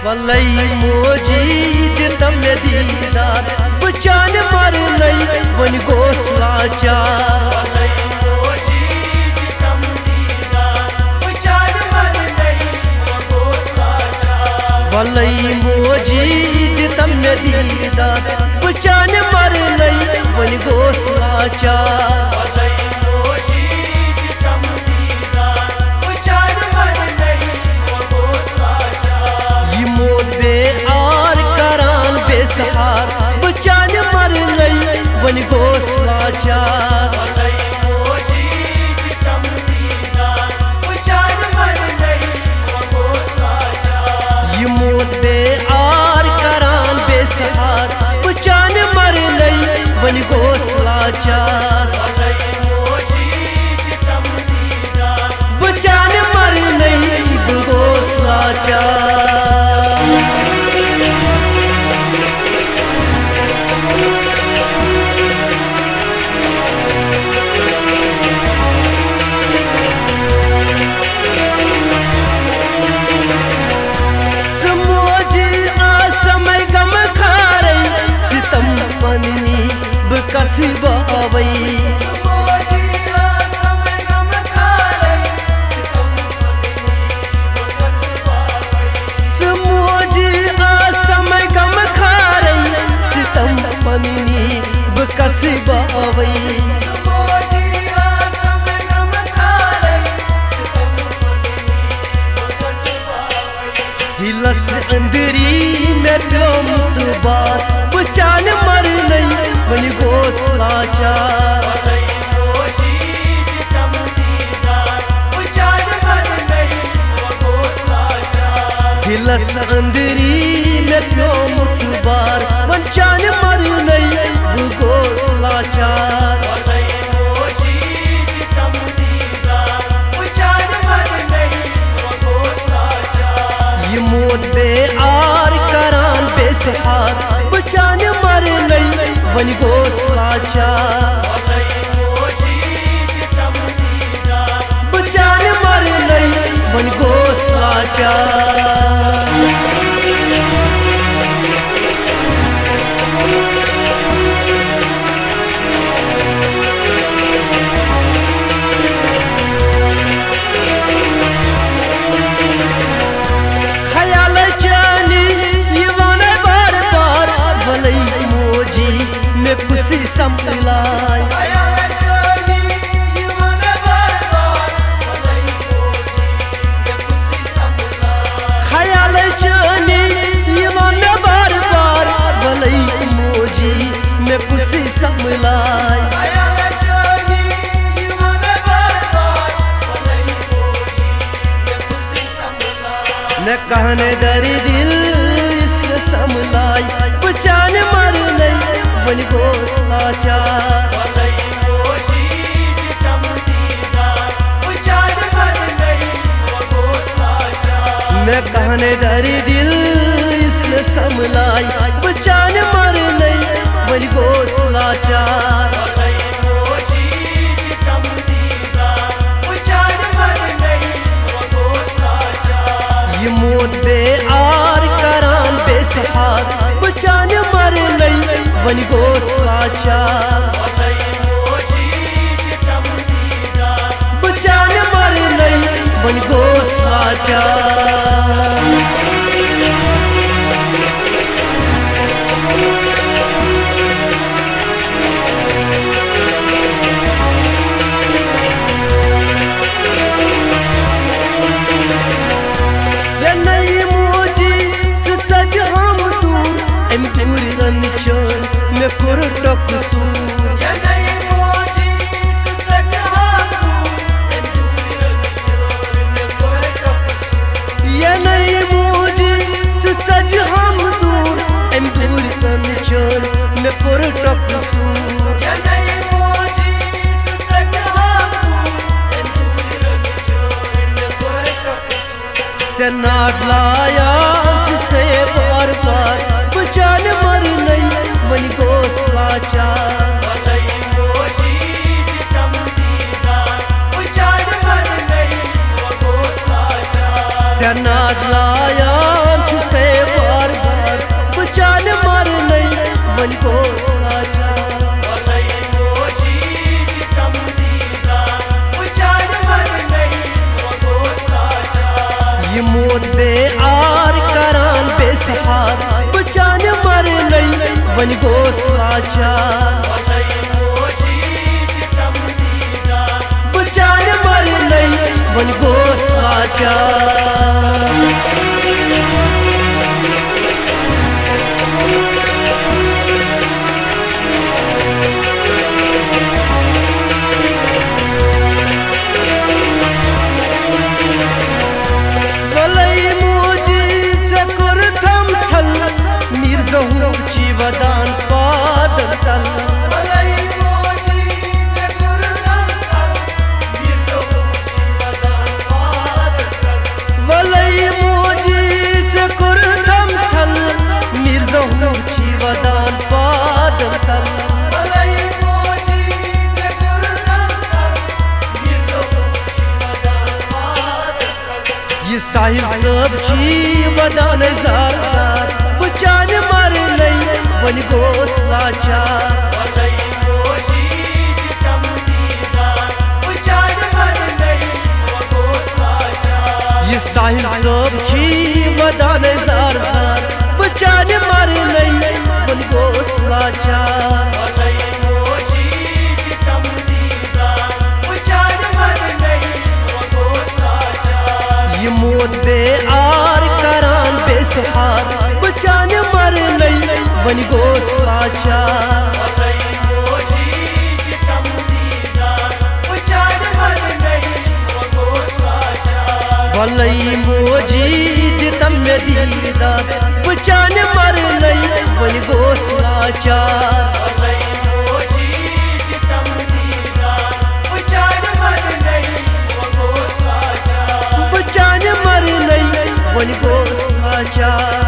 वल्लई मोजी दितम में दीदार बचान मर नहीं वन गोस लाचार वल्लई मोजी दितम में दीदार बचान मर नहीं वन गोस लाचार सहार बचान मर नहीं वन गोस लाचार ये मौत बे आर करान बेसहार बचान मर नहीं वन गोस लाचार बचान मर नहीं वन गोस लाचार कसी बावई समोजी आ समय गम खारई सितम पन्नी बकसी बावई हिलस अंदरी में प्योम दुबार बचान मर नहीं वन गोस लाचार हिलस अंदरी में प्योम दुबार बचान मर नहीं वन गोस लाचार ये मौत बे आर करान बेसहार बचान मर नहीं वन गोस लाचार बचान मर नहीं वन गोस लाचार खुशी संभलाई ख्याल जानी ये मन बार बार भलई मोजी में खुशी संभलाई मैं कहने दरी दिल इसमें संभलाई बचान मर नहीं वन गोस लाचार मैं कहने दरी दिल इसने संभलाई बचान मर नहीं वन गोस लाचार ये मौत बे आर करान बेसहार बचान मर नहीं वन गोस लाचार बचान मर नहीं वन गोस लाचार मैं कुरटक सूर ये नहीं मुझे सज हम दूर एम दूर तन चोर मैं कुरटक सूर जन्नत लाया जिसे बार बार बचान मर नहीं वन गोस लाचार जन्नत लाया जिसे वन गोस लाचार ये मोत बे आर करान बेसहार बचान मर नहीं वन गोस लाचार बचान मर नहीं वन गोस लाचार वदान पादल तल वलई मोजी चकुर दम छल मिर्जहू छी वदान पादल तल ये साहिल सब छी वदान जार जार बचान मर नहीं वन गोस लाचार ये साहिल सब छी वदान जार जार बचान मर नहीं वन गोस लाचार ये मोत बे आर करान बेसहार बचान मर नहीं वन गोस लाचार वलई मोजी दितम में दीदार बचान मर नहीं वन गोस लाचार बचान मर नहीं वन गोस लाचार